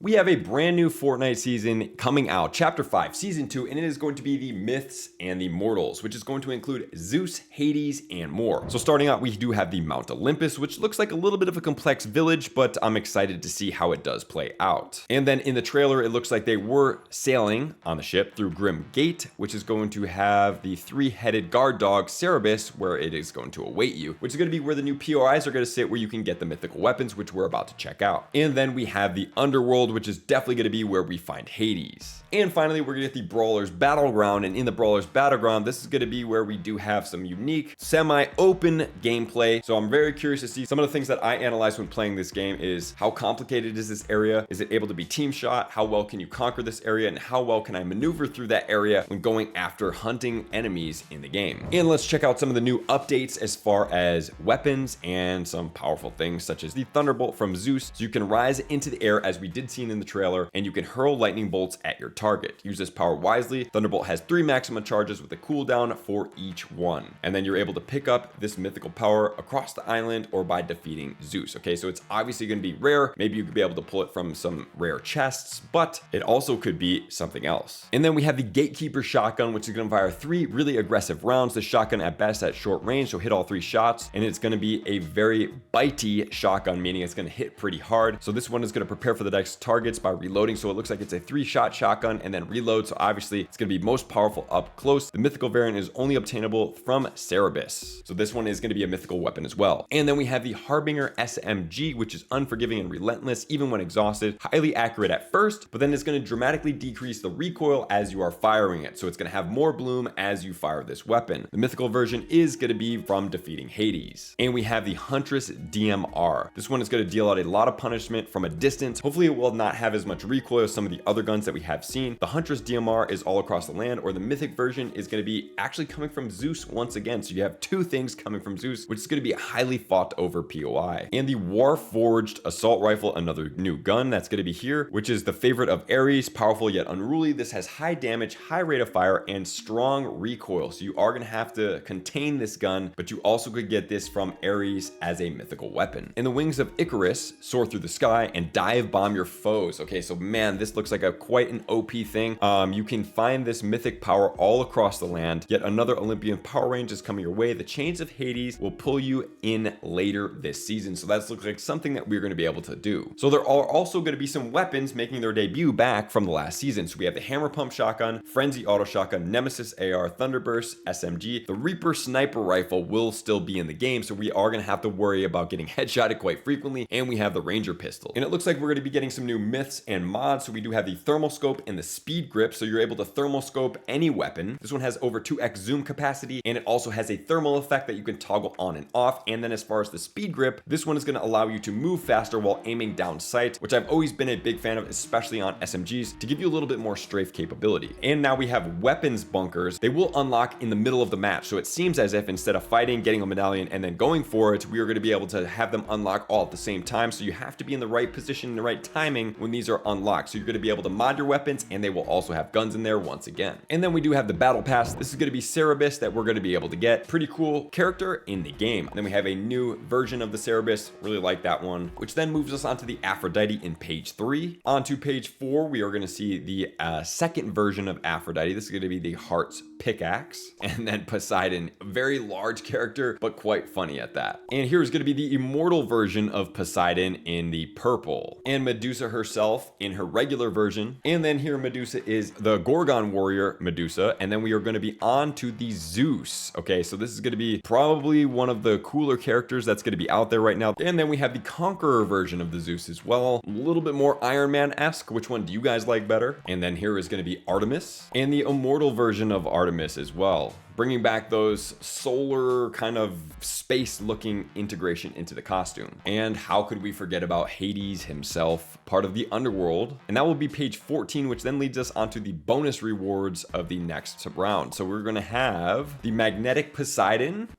We have a brand new Fortnite season coming out, Chapter 5, Season 2, and it is going to be the Myths and the Mortals, which is going to include Zeus, Hades, and more. So starting out, we do have the Mount Olympus, which looks like a little bit of a complex village, but I'm excited to see how it does play out. And then in the trailer, it looks like they were sailing on the ship through Grim Gate, which is going to have the three-headed guard dog Cerberus, where it is going to await you, which is going to be where the new POIs are going to sit, where you can get the mythical weapons, which we're about to check out. And then we have the underworld, which is definitely going to be where we find Hades. And finally, we're going to get the Brawlers Battleground, and in the Brawlers Battleground, this is going to be where we do have some unique, semi-open gameplay. So I'm very curious to see some of the things that I analyzed when playing this game is how complicated is this area? Is it able to be team shot? How well can you conquer this area? And how well can I maneuver through that area when going after hunting enemies in the game? And let's check out some of the new updates as far as weapons and some powerful things such as the Thunderbolt from Zeus. So you can rise into the air as we did see in the trailer, and you can hurl lightning bolts at your target. Use this power wisely. Thunderbolt has 3 maximum charges with a cooldown for each one. And then you're able to pick up this mythical power across the island or by defeating Zeus. Okay, so it's obviously going to be rare. Maybe you could be able to pull it from some rare chests, but it also could be something else. And then we have the Gatekeeper Shotgun, which is going to fire 3 really aggressive rounds. The shotgun at best at short range, so hit all 3 shots, and it's going to be a very bitey shotgun, meaning it's going to hit pretty hard. So this one is going to prepare for the next targets by reloading. So it looks like it's a 3-shot shotgun and then reload. So obviously it's going to be most powerful up close. The mythical variant is only obtainable from Cerberus. So this one is going to be a mythical weapon as well. And then we have the Harbinger SMG, which is unforgiving and relentless even when exhausted, highly accurate at first, but then it's going to dramatically decrease the recoil as you are firing it. So it's going to have more bloom as you fire this weapon. The mythical version is going to be from defeating Hades. And we have the Huntress DMR. This one is going to deal out a lot of punishment from a distance. Hopefully it will not have as much recoil as some of the other guns that we have seen. The Huntress DMR is all across the land, or the mythic version is going to be actually coming from Zeus once again. So you have 2 things coming from Zeus, which is going to be a highly fought over POI. And the Warforged Assault Rifle, another new gun that's going to be here, which is the favorite of Ares, powerful yet unruly. This has high damage, high rate of fire, and strong recoil. So you are going to have to contain this gun, but you also could get this from Ares as a mythical weapon. And the wings of Icarus soar through the sky and dive bomb your foes. Okay, so man, this looks like quite an OP thing. You can find this mythic power all across the land. Yet another Olympian power range is coming your way. The Chains of Hades will pull you in later this season. So that looks like something that we're going to be able to do. So there are also going to be some weapons making their debut back from the last season. So we have the Hammer Pump Shotgun, Frenzy Auto Shotgun, Nemesis AR, Thunderburst SMG. The Reaper Sniper Rifle will still be in the game, so we are going to have to worry about getting headshotted quite frequently. And we have the Ranger Pistol. And it looks like we're going to be getting some new myths and mods. So we do have the Thermal Scope and the Speed Grip. So you're able to thermal scope any weapon. This one has over 2x zoom capacity, and it also has a thermal effect that you can toggle on and off. And then as far as the Speed Grip, this one is going to allow you to move faster while aiming down sight, which I've always been a big fan of, especially on SMGs, to give you a little bit more strafe capability. And now we have weapons bunkers. They will unlock in the middle of the match. So it seems as if instead of fighting, getting a medallion, and then going for it, we are going to be able to have them unlock all at the same time. So you have to be in the right position, in the right timing when these are unlocked. So you're going to be able to mod your weapons, and they will also have guns in there once again. And then we do have the battle pass. This is going to be Cerberus that we're going to be able to get. Pretty cool character in the game. And then we have a new version of the Cerberus. Really like that one, which then moves us onto the Aphrodite in page 3. Onto page 4, we are going to see the second version of Aphrodite. This is going to be the Heart's Pickaxe. And then Poseidon, a very large character, but quite funny at that. And here's going to be the immortal version of Poseidon in the purple. And Medusa herself in her regular version. And then here Medusa is the Gorgon warrior Medusa. And then we are going to be on to the Zeus. Okay, so this is going to be probably one of the cooler characters that's going to be out there right now. And then we have the Conqueror version of the Zeus as well. A little bit more Iron Man-esque. Which one do you guys like better? And then here is going to be Artemis and the immortal version of Artemis as well, bringing back those solar kind of space looking integration into the costume. And how could we forget about Hades himself, part of the underworld? And that will be page 14, which then leads us onto the bonus rewards of the next round. So we're going to have the magnetic Poseidon,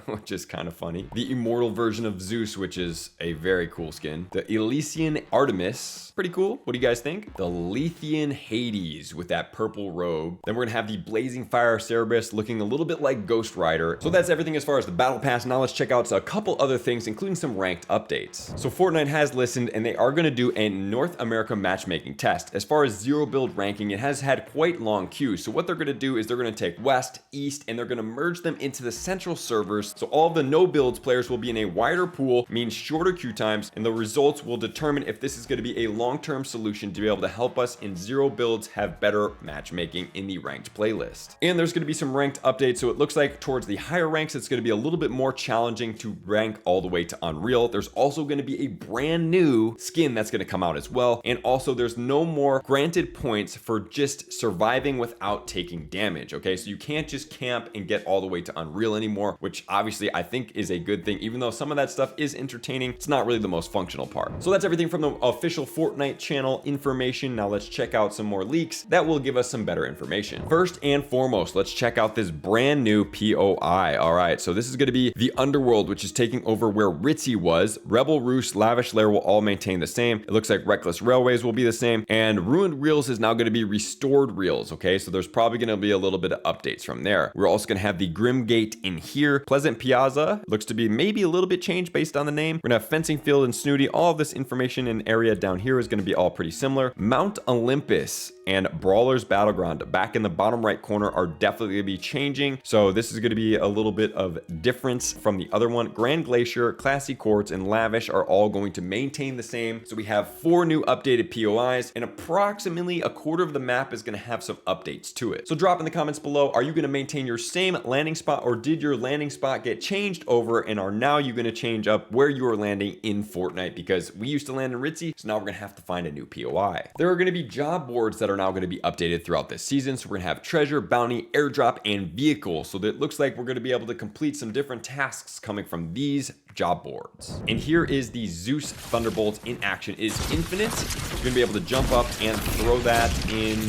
which is kind of funny, the immortal version of Zeus, which is a very cool skin, the Elysian Artemis, pretty cool. What do you guys think? The Lethean Hades with that purple robe. Then we're going to have the blazing fire Cerberus looking looking a little bit like Ghost Rider. So that's everything as far as the battle pass. Now let's check out a couple other things, including some ranked updates. So Fortnite has listened and they are going to do a North America matchmaking test. As far as zero build ranking, it has had quite long queues. So what they're going to do is they're going to take West, East, and they're going to merge them into the central servers. So all of the no builds players will be in a wider pool, means shorter queue times, and the results will determine if this is going to be a long-term solution to be able to help us in zero builds have better matchmaking in the ranked playlist. And there's going to be some ranked updates. So it looks like towards the higher ranks, it's going to be a little bit more challenging to rank all the way to Unreal. There's also going to be a brand new skin that's going to come out as well. And also there's no more granted points for just surviving without taking damage. Okay, so you can't just camp and get all the way to Unreal anymore, which obviously I think is a good thing. Even though some of that stuff is entertaining, it's not really the most functional part. So that's everything from the official Fortnite channel information. Now let's check out some more leaks that will give us some better information. First and foremost, let's check out this brand new POI. All right, so this is going to be the underworld, which is taking over where Ritzy was. Rebel Roost, Lavish Lair will all maintain the same. It looks like Reckless Railways will be the same, and Ruined Reels is now going to be Restored Reels. Okay, so there's probably going to be a little bit of updates from there. We're also going to have the Grim Gate in here. Pleasant Piazza looks to be maybe a little bit changed based on the name. We're going to have Fencing Field and Snooty. All of this information and area down here is going to be all pretty similar. Mount Olympus and Brawler's Battleground back in the bottom right corner are definitely going to be changing. So this is going to be a little bit of difference from the other one. Grand Glacier, Classy Courts, and Lavish are all going to maintain the same. So we have 4 new updated POIs, and approximately a quarter of the map is going to have some updates to it. So drop in the comments below, are you going to maintain your same landing spot, or did your landing spot get changed over, and are now you going to change up where you are landing in Fortnite? Because we used to land in Ritzy, so now we're going to have to find a new POI. There are going to be job boards that are now going to be updated throughout this season. So we're going to have treasure, bounty, airdrop, and vehicle. So that looks like we're going to be able to complete some different tasks coming from these job boards. And here is the Zeus Thunderbolt in action. It is infinite. You're going to be able to jump up and throw that in.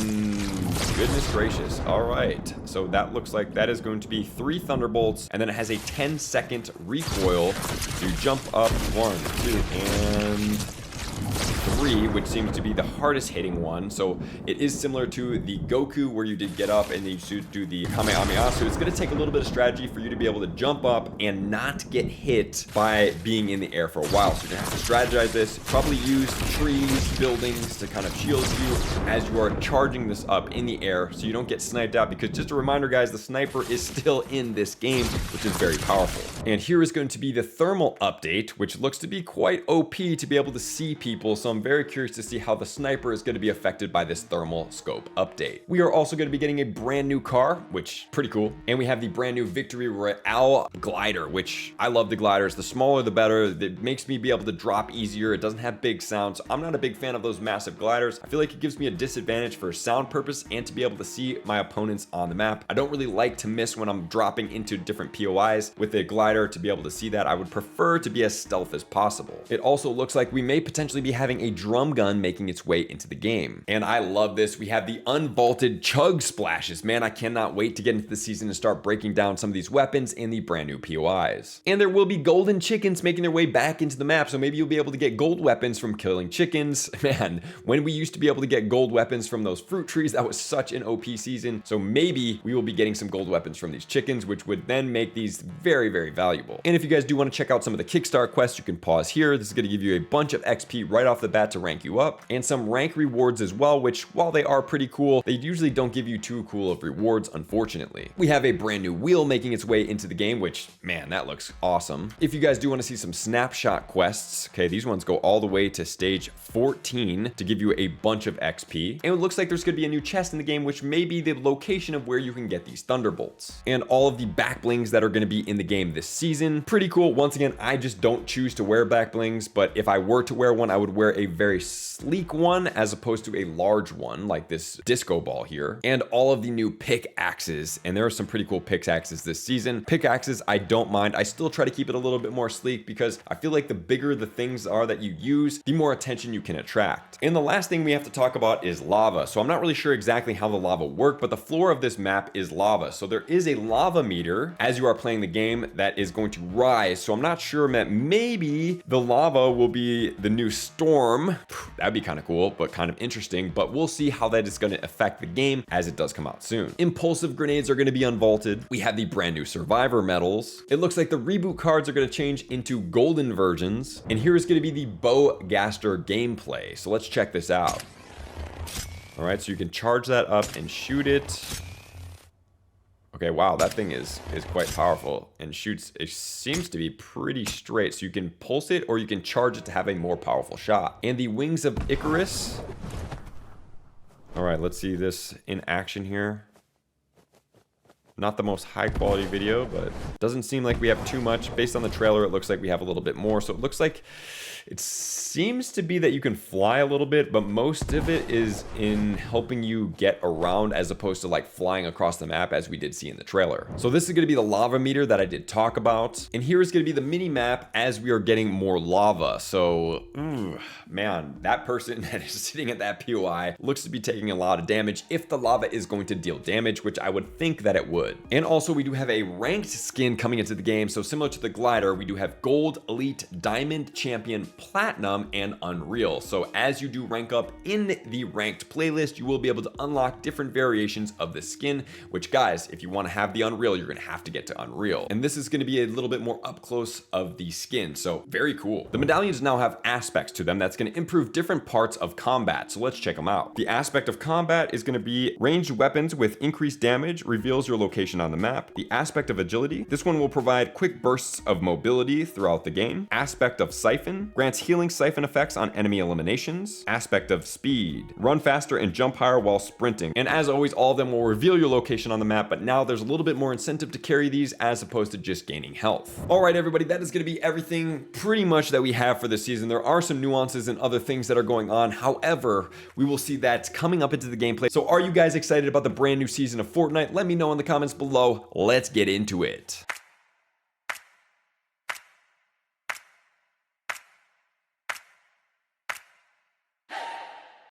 Goodness gracious. All right. So that looks like that is going to be 3 Thunderbolts, and then it has a 10-second recoil. So you jump up 1, 2, and 3, which seems to be the hardest hitting one. So it is similar to the Goku, where you did get up and you should do the Kamehameha. So it's going to take a little bit of strategy for you to be able to jump up and not get hit by being in the air for a while. So you're going to have to strategize this, probably use trees, buildings to kind of shield you as you are charging this up in the air so you don't get sniped out. Because just a reminder, guys, the sniper is still in this game, which is very powerful. And here is going to be the thermal update, which looks to be quite OP to be able to see people. So I'm very curious to see how the sniper is going to be affected by this thermal scope update. We are also going to be getting a brand new car, which pretty cool. And we have the brand new Victory Royale glider, which I love the gliders. The smaller, the better. It makes me be able to drop easier. It doesn't have big sounds. I'm not a big fan of those massive gliders. I feel like it gives me a disadvantage for sound purpose and to be able to see my opponents on the map. I don't really like to miss when I'm dropping into different POIs with a glider to be able to see that. I would prefer to be as stealth as possible. It also looks like we may potentially be having a drum gun making its way into the game. And I love this. We have the unvaulted chug splashes. Man, I cannot wait to get into the season and start breaking down some of these weapons in the brand new POIs. And there will be golden chickens making their way back into the map. So maybe you'll be able to get gold weapons from killing chickens. Man, when we used to be able to get gold weapons from those fruit trees, that was such an OP season. So maybe we will be getting some gold weapons from these chickens, which would then make these very, very valuable. And if you guys do want to check out some of the Kickstarter quests, you can pause here. This is going to give you a bunch of XP right off the bat to rank you up, and some rank rewards as well, which while they are pretty cool, they usually don't give you too cool of rewards, unfortunately. We have a brand new wheel making its way into the game, which, man, that looks awesome. If you guys do want to see some snapshot quests, okay, these ones go all the way to stage 14 to give you a bunch of XP. And it looks like there's going to be a new chest in the game, which may be the location of where you can get these Thunderbolts. And all of the back blings that are going to be in the game this season. Pretty cool. Once again, I just don't choose to wear back blings, but if I were to wear one, I would wear a very sleek one as opposed to a large one like this disco ball here. And all of the new pickaxes, and there are some pretty cool pickaxes this season. Pickaxes, I don't mind. I still try to keep it a little bit more sleek because I feel like the bigger the things are that you use, the more attention you can attract. And the last thing we have to talk about is lava. So I'm not really sure exactly how the lava work, but the floor of this map is lava. So there is a lava meter as you are playing the game that is going to rise. So I'm not sure that maybe the lava will be the new storm storm. That'd be kind of cool, but kind of interesting, but we'll see how that is going to affect the game as it does come out soon. Impulsive grenades are going to be unvaulted. We have the brand new survivor medals. It looks like the reboot cards are going to change into golden versions, and here is going to be the Bowgaster gameplay. So let's check this out. All right, so you can charge that up and shoot it. Okay, wow, that thing is quite powerful and shoots, it seems to be pretty straight. So you can pulse it or you can charge it to have a more powerful shot. And the wings of Icarus. All right, let's see this in action here. Not the most high quality video, but doesn't seem like we have too much. Based on the trailer, it looks like we have a little bit more. So it looks like it seems to be that you can fly a little bit, but most of it is in helping you get around as opposed to like flying across the map as we did see in the trailer. So this is going to be the lava meter that I did talk about. And here is going to be the mini map as we are getting more lava. So, man, that person that is sitting at that POI looks to be taking a lot of damage if the lava is going to deal damage, which I would think that it would. And also we do have a ranked skin coming into the game. So similar to the glider, we do have gold, elite, diamond, champion, platinum, and unreal. So as you do rank up in the ranked playlist, you will be able to unlock different variations of the skin, which guys, if you want to have the unreal, you're going to have to get to unreal. And this is going to be a little bit more up close of the skin. So very cool. The medallions now have aspects to them that's going to improve different parts of combat. So let's check them out. The aspect of combat is going to be ranged weapons with increased damage, reveals your location on the map. The aspect of agility, this one will provide quick bursts of mobility throughout the game. Aspect of siphon, grants healing siphon effects on enemy eliminations. Aspect of speed, run faster and jump higher while sprinting. And as always, all of them will reveal your location on the map, but now there's a little bit more incentive to carry these as opposed to just gaining health. All right, everybody, that is going to be everything pretty much that we have for this season. There are some nuances and other things that are going on. However, we will see that coming up into the gameplay. So are you guys excited about the brand new season of Fortnite? Let me know in the comments below. Let's get into it.